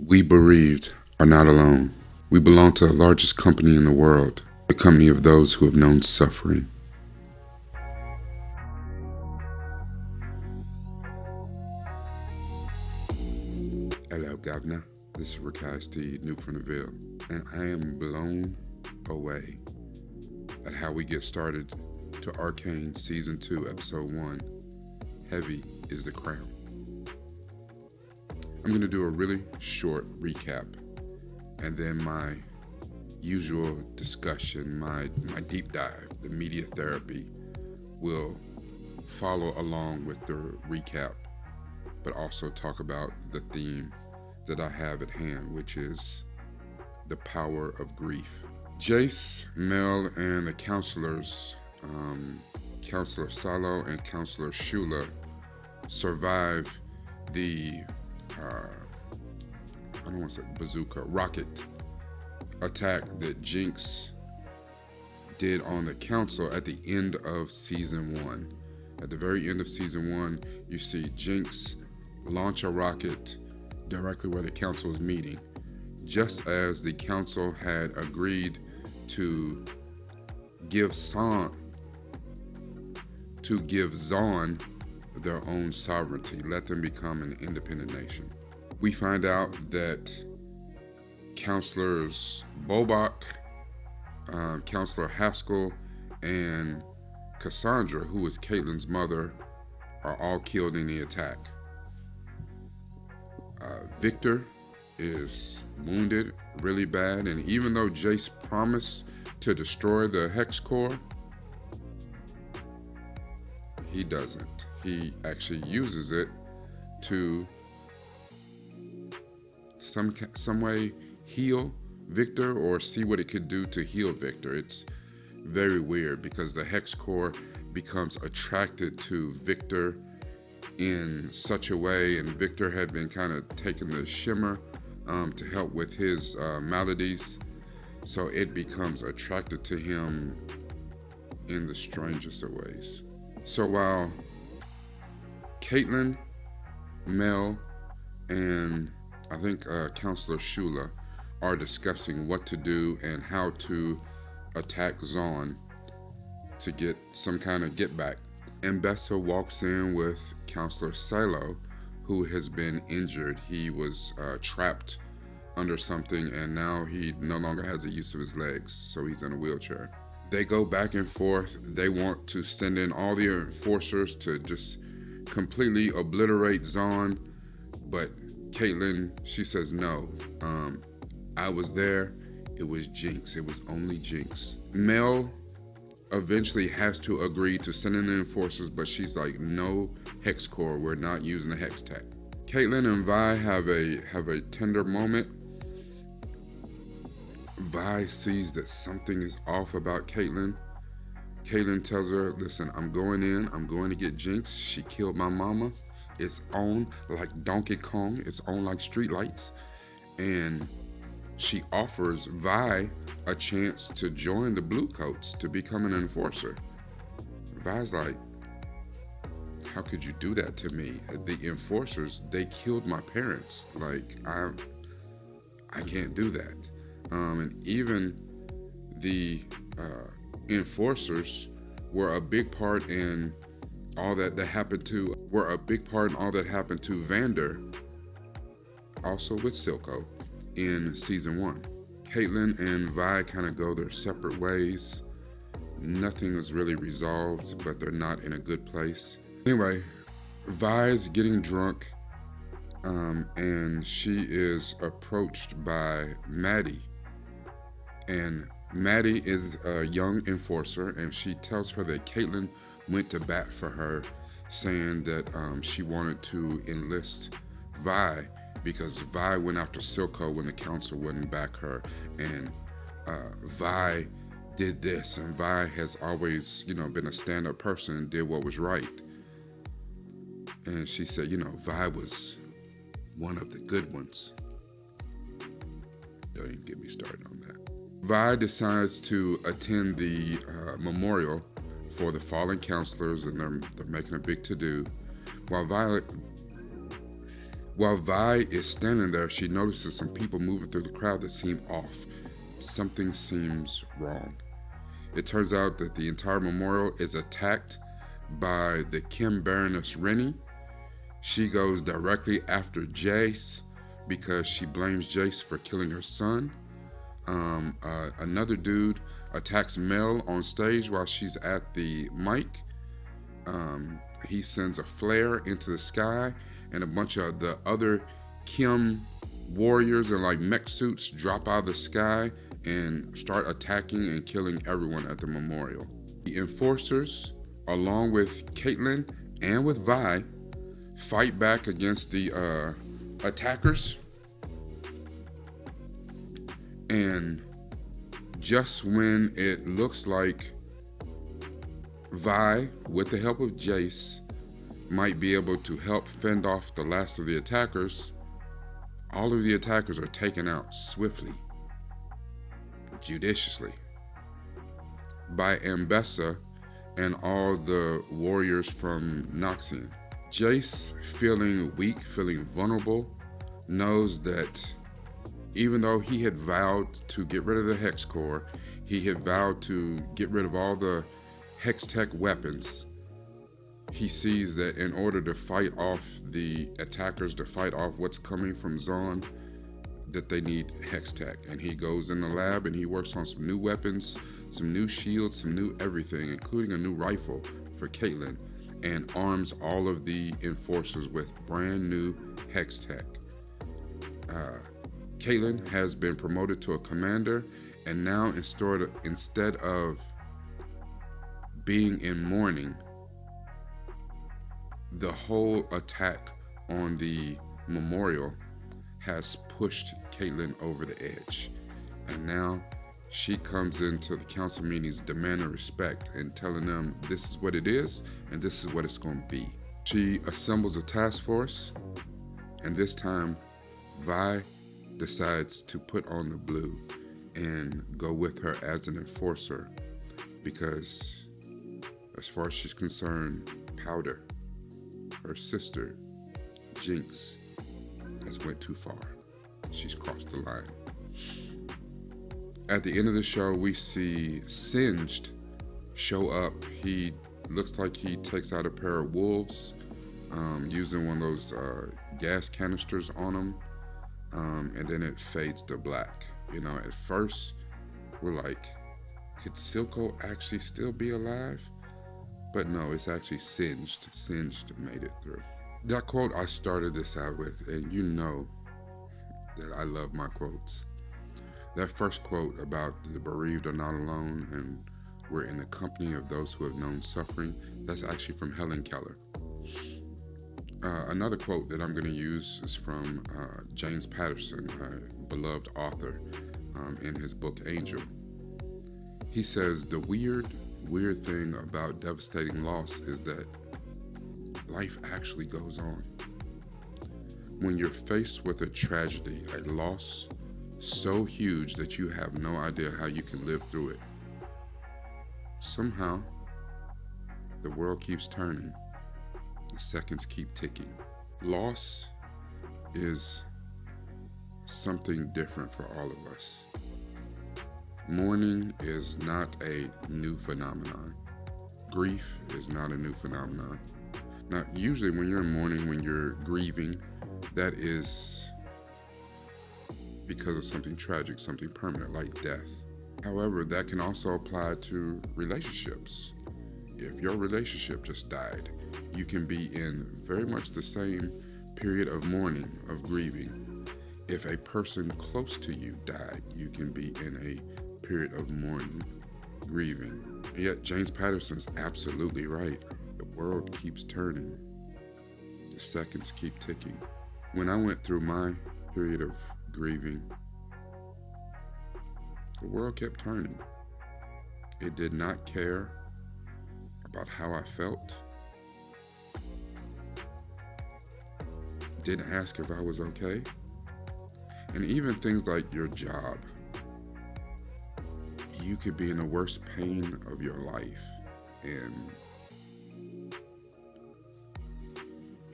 We bereaved are not alone. We belong to the largest company in the world, the company of those who have known suffering. Hello, Governor. This is Rakai nupefromdaville, and I am blown away at how we get started to Arcane Season 2, Episode 1. Heavy is the crown. I'm going to do a really short recap, and then my usual discussion, my deep dive, the media therapy, will follow along with the recap, but also talk about the theme that I have at hand, which is the power of grief. Jayce, Mel, and the counselors, Counselor Salo and Counselor Shula, survive the I don't want to say bazooka, rocket attack that Jinx did on the council at the end of Season 1. At the very end of Season 1, you see Jinx launch a rocket directly where the council is meeting, just as the council had agreed to give Zaun their own sovereignty, let them become an independent nation. We find out that Counselors Bobak, Counselor Haskell, and Cassandra, who was Caitlyn's mother, are all killed in the attack. Victor is wounded really bad, and even though Jayce promised to destroy the hex core, he doesn't. He actually uses it to some way heal Victor, or see what it could do to heal Victor. It's very weird because the hex core becomes attracted to Victor in such a way, and Victor had been kind of taking the shimmer to help with his maladies, so it becomes attracted to him in the strangest of ways. So while Caitlyn, Mel, and I think Counselor Shula are discussing what to do and how to attack Zaun to get some kind of get back, Mbessa walks in with Counselor Silo, who has been injured. He was trapped under something, and now he no longer has the use of his legs, so he's in a wheelchair. They go back and forth. They want to send in all the enforcers to just completely obliterate Zaun, but Caitlyn, she says no. I was there. It was Jinx. It was only Jinx. Mel eventually has to agree to send in the enforcers, but she's like, no hex core. We're not using the hex tech. Caitlyn and Vi have a tender moment. Vi sees that something is off about Caitlyn. Caitlyn tells her, listen, I'm going to get Jinx. She killed my mama. It's on like Donkey Kong. It's on like street lights. And she offers Vi a chance to join the Bluecoats to become an enforcer. Vi's like, how could you do that to me? The enforcers, they killed my parents. Like, I can't do that. And even the enforcers were a big part in all that happened to Vander, also with Silco, in Season 1. Caitlyn and Vi kind of go their separate ways. Nothing was really resolved, but they're not in a good place. Anyway, Vi's getting drunk, and she is approached by Maddie. And Maddie is a young enforcer, and she tells her that Caitlyn went to bat for her, saying that she wanted to enlist Vi because Vi went after Silco when the council wouldn't back her, and Vi did this, and Vi has always, been a stand-up person and did what was right. And she said, Vi was one of the good ones. Don't even get me started on that. Vi decides to attend the memorial for the fallen counselors, and they're making a big to-do. While While Vi is standing there, she notices some people moving through the crowd that seem off. Something seems wrong. It turns out that the entire memorial is attacked by the Kim Baroness Rennie. She goes directly after Jayce because she blames Jayce for killing her son. Another dude attacks Mel on stage while she's at the mic. He sends a flare into the sky, and a bunch of the other Kim warriors in like mech suits drop out of the sky and start attacking and killing everyone at the memorial. The enforcers, along with Caitlyn and with Vi, fight back against the attackers. And just when it looks like Vi, with the help of Jayce, might be able to help fend off the last of the attackers, all of the attackers are taken out swiftly, judiciously, by Ambessa and all the warriors from Noxian. Jayce, feeling weak, feeling vulnerable, knows that even though he had vowed to get rid of the Hex Core, he had vowed to get rid of all the Hex Tech weapons, he sees that in order to fight off the attackers, to fight off what's coming from Zaun, that they need Hex Tech. And he goes in the lab and he works on some new weapons, some new shields, some new everything, including a new rifle for Caitlyn, and arms all of the enforcers with brand new Hex Tech. Caitlyn has been promoted to a commander, and now instead of being in mourning, the whole attack on the memorial has pushed Caitlyn over the edge. And now she comes into the council meetings demanding respect and telling them this is what it is and this is what it's going to be. She assembles a task force, and this time Vi decides to put on the blue and go with her as an enforcer because as far as she's concerned, Powder, her sister, Jinx, has went too far. She's crossed the line. At the end of the show, we see Singed show up. He looks like he takes out a pair of wolves, using one of those gas canisters on him, and then it fades to black. You know, at first, we're like, could Silco actually still be alive? But no, it's actually Singed. Singed made it through. That quote I started this out with, and you know that I love my quotes. That first quote about the bereaved are not alone and we're in the company of those who have known suffering, that's actually from Helen Keller. Another quote that I'm going to use is from James Patterson, a beloved author, in his book Angel. He says, the weird thing about devastating loss is that life actually goes on. When you're faced with a tragedy, a loss so huge that you have no idea how you can live through it, somehow the world keeps turning, the seconds keep ticking. Loss is something different for all of us. Mourning is not a new phenomenon. Grief is not a new phenomenon. Now, usually when you're in mourning, when you're grieving, that is because of something tragic, something permanent like death. However, that can also apply to relationships. If your relationship just died, you can be in very much the same period of mourning, of grieving. If a person close to you died, you can be in a period of mourning, grieving. And yet James Patterson's absolutely right. The world keeps turning. The seconds keep ticking. When I went through my period of grieving, the world kept turning. It did not care about how I felt. Didn't ask if I was okay. And even things like your job. You could be in the worst pain of your life and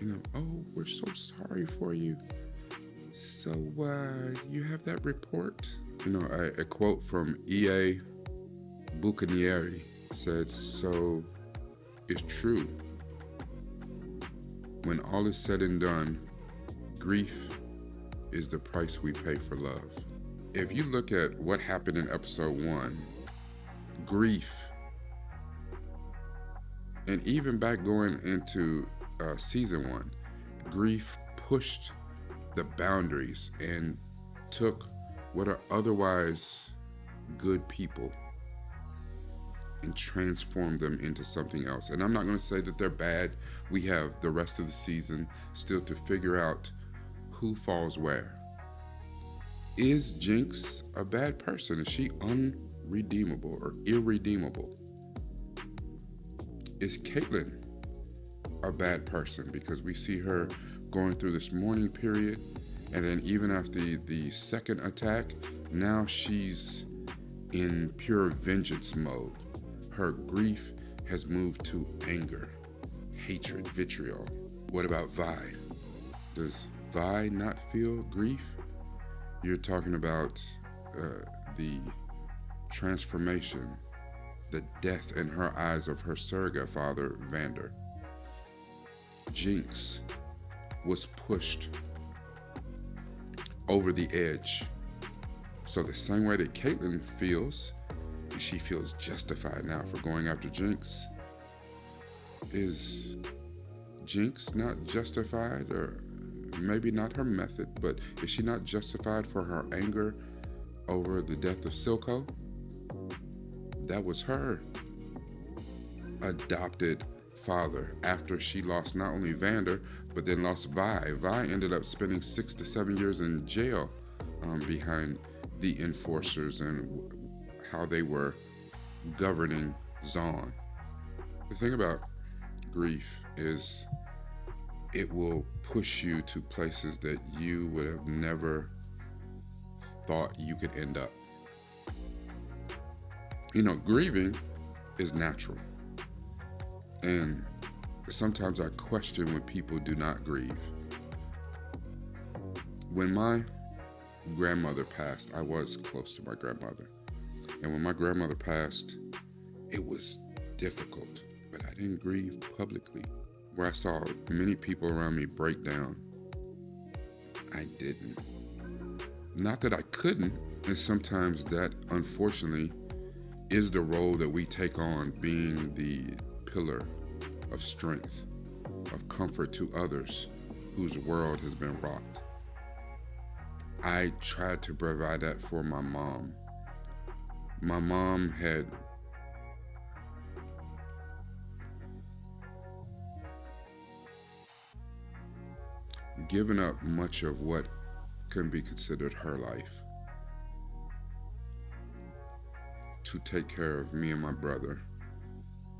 Oh, we're so sorry for you. So, you have that report? A quote from E.A. Bucanieri said, "So it's true. When all is said and done, grief is the price we pay for love." If you look at what happened in episode 1, grief, and even back going into season 1, grief pushed the boundaries and took what are otherwise good people and transformed them into something else. And I'm not going to say that they're bad. We have the rest of the season still to figure out who falls where. Is Jinx a bad person? Is she unredeemable or irredeemable? Is Caitlyn a bad person? Because we see her going through this mourning period, and then even after the second attack, now she's in pure vengeance mode. Her grief has moved to anger, hatred, vitriol. What about Vi? Does Vi not feel grief? You're talking about the transformation, the death in her eyes of her surrogate father, Vander. Jinx was pushed over the edge. So the same way that Caitlyn feels, and she feels justified now for going after Jinx, is Jinx not justified, or maybe not her method, but is she not justified for her anger over the death of Silco? That was her adopted father after she lost not only Vander, but then lost Vi. Vi ended up spending 6 to 7 years in jail behind the enforcers and how they were governing Zaun. The thing about grief is it will push you to places that you would have never thought you could end up. Grieving is natural. And sometimes I question when people do not grieve. When my grandmother passed, I was close to my grandmother. And when my grandmother passed, it was difficult, but I didn't grieve publicly. Where I saw many people around me break down, I didn't. Not that I couldn't, and sometimes that, unfortunately, is the role that we take on, being the pillar of strength, of comfort to others whose world has been rocked. I tried to provide that for my mom. My mom had given up much of what can be considered her life to take care of me and my brother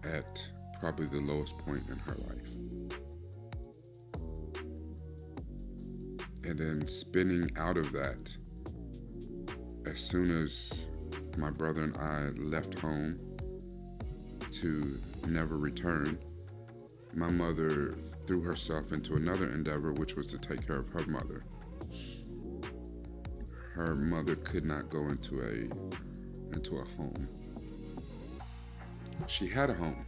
at probably the lowest point in her life. And then spinning out of that, as soon as my brother and I left home to never return, my mother threw herself into another endeavor, which was to take care of her mother. Her mother could not go into a home. She had a home.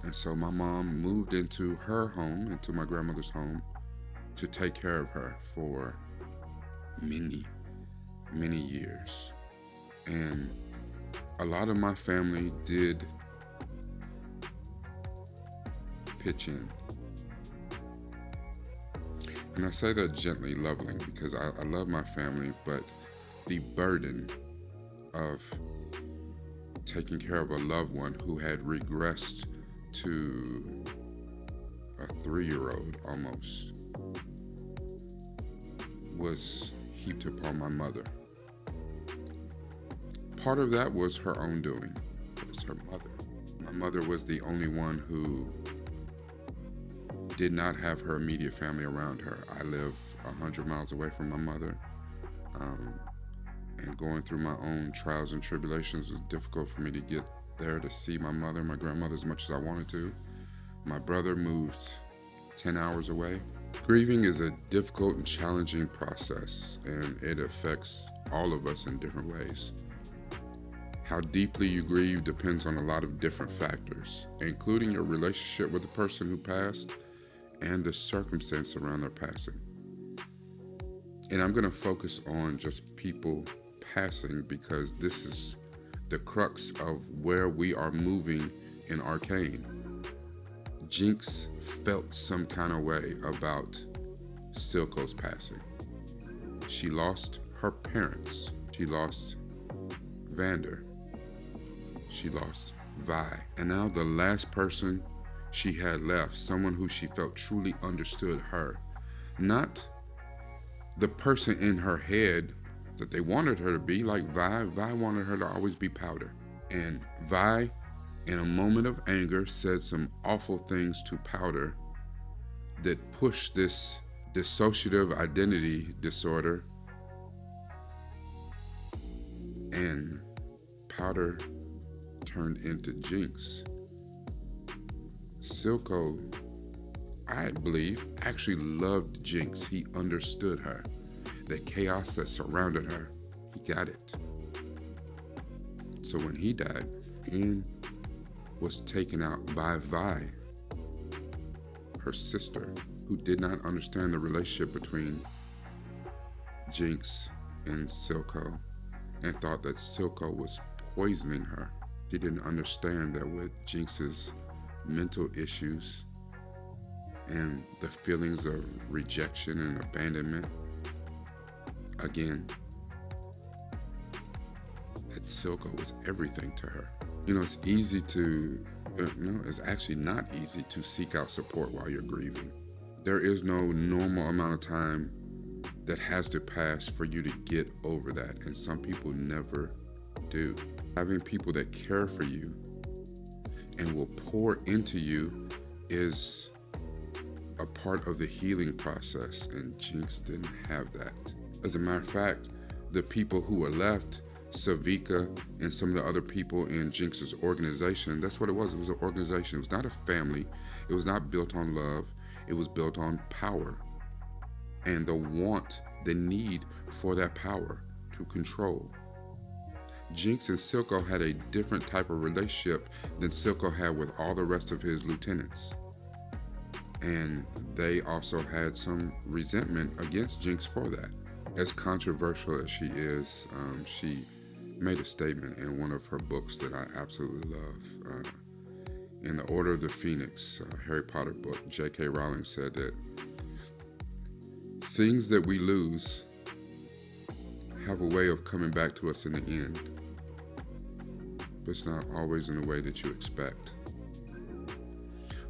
And so my mom moved into her home, into my grandmother's home, to take care of her for many, many years. And a lot of my family did pitch in. And I say that gently, lovingly, because I love my family, but the burden of taking care of a loved one who had regressed to a 3-year-old almost was heaped upon my mother. Part of that was her own doing. It's her mother. My mother was the only one who did not have her immediate family around her. I live 100 miles away from my mother, and going through my own trials and tribulations was difficult for me to get there to see my mother and my grandmother as much as I wanted to. My brother moved 10 hours away. Grieving is a difficult and challenging process, and it affects all of us in different ways. How deeply you grieve depends on a lot of different factors, including your relationship with the person who passed and the circumstance around their passing. And I'm going to focus on just people passing because this is the crux of where we are moving in Arcane. Jinx felt some kind of way about Silco's passing. She lost her parents. She lost Vander. She lost Vi. And now the last person she had left, someone who she felt truly understood her. Not the person in her head that they wanted her to be, like Vi. Vi wanted her to always be Powder. And Vi, in a moment of anger, said some awful things to Powder that pushed this dissociative identity disorder. And Powder turned into Jinx. Silco, I believe, actually loved Jinx. He understood her. The chaos that surrounded her, he got it. So when he died, Ian was taken out by Vi, her sister, who did not understand the relationship between Jinx and Silco and thought that Silco was poisoning her. She didn't understand that with Jinx's mental issues and the feelings of rejection and abandonment, again, that Silco was everything to her. You know, it's easy to, it's actually not easy to seek out support while you're grieving. There is no normal amount of time that has to pass for you to get over that, and some people never do. Having people that care for you and will pour into you is a part of the healing process, and Jinx didn't have that. As a matter of fact, the people who were left, Savika and some of the other people in Jinx's organization, that's what it was. It was an organization. It was not a family. It was not built on love. It was built on power and the want, the need for that power to control. Jinx and Silco had a different type of relationship than Silco had with all the rest of his lieutenants. And they also had some resentment against Jinx for that. As controversial as she is, she made a statement in one of her books that I absolutely love. In the Order of the Phoenix, Harry Potter book, J.K. Rowling said that things that we lose have a way of coming back to us in the end, but it's not always in the way that you expect.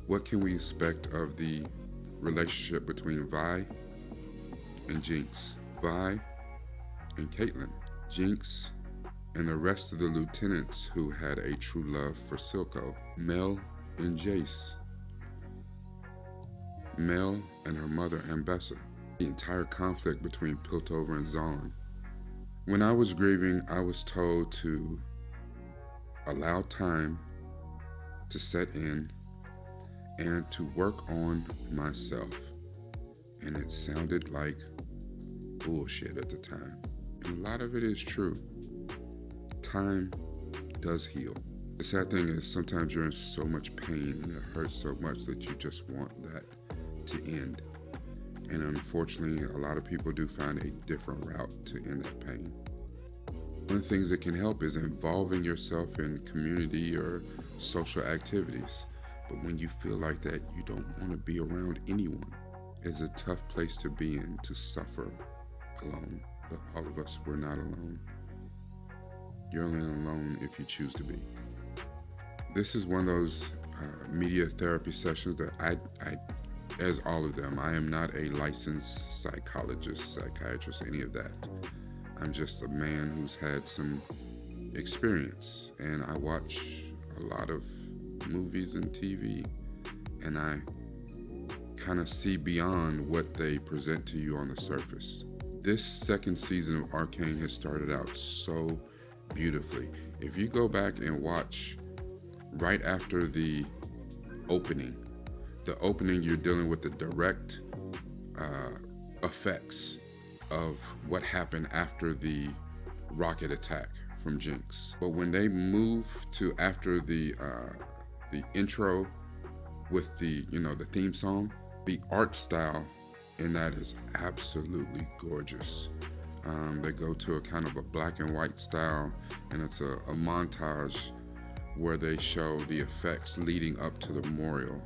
What can we expect of the relationship between Vi and Jinx? Vi and Caitlyn, Jinx and the rest of the lieutenants who had a true love for Silco, Mel and Jayce, Mel and her mother Ambessa, the entire conflict between Piltover and Zaun. When I was grieving, I was told to allow time to set in and to work on myself. And it sounded like bullshit at the time. And a lot of it is true. Time does heal. The sad thing is sometimes you're in so much pain and it hurts so much that you just want that to end. And unfortunately, a lot of people do find a different route to end that pain. One of the things that can help is involving yourself in community or social activities. But when you feel like that, you don't want to be around anyone. It's a tough place to be in, to suffer alone. But all of us, we're not alone. You're only alone if you choose to be. This is one of those media therapy sessions that I, as all of them, I am not a licensed psychologist, psychiatrist, any of that. I'm just a man who's had some experience, and I watch a lot of movies and TV, and I kind of see beyond what they present to you on the surface. This second season of Arcane has started out so beautifully. If you go back and watch right after the opening, the opening, you're dealing with the direct effects of what happened after the rocket attack from Jinx. But when they move to after the intro with the the theme song, the art style in that is absolutely gorgeous. They go to a kind of a black and white style, and it's a montage where they show the effects leading up to the memorial.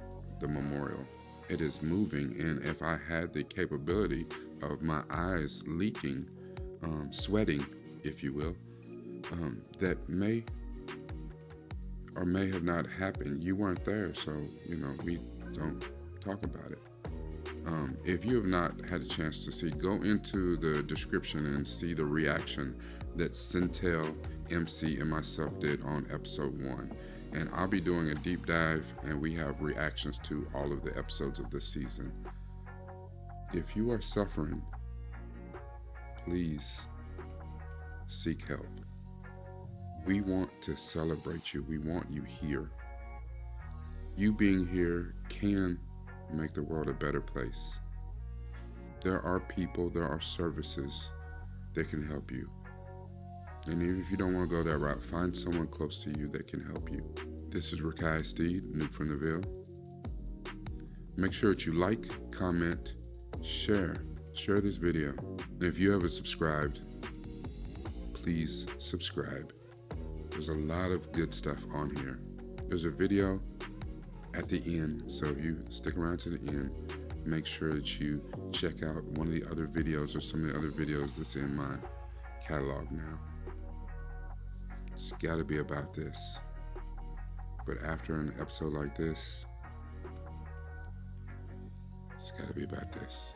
It is moving, and if I had the capability of my eyes leaking, sweating, if you will, that may or may have not happened. You weren't there, so we don't talk about it. If you have not had a chance to see, go into the description and see the reaction that Centel, MC, and myself did on episode 1. And I'll be doing a deep dive, and we have reactions to all of the episodes of this season. If you are suffering, please seek help. We want to celebrate you. We want you here. You being here can make the world a better place. There are people, there are services that can help you. And even if you don't want to go that route, find someone close to you that can help you. This is Rakai Steed, nupefromdaville. Make sure that you like, comment, share this video. And if you haven't subscribed, please subscribe. There's a lot of good stuff on here. There's a video at the end, so if you stick around to the end, make sure that you check out one of the other videos or some of the other videos that's in my catalog now. It's gotta be about this. But after an episode like this, it's gotta be about this.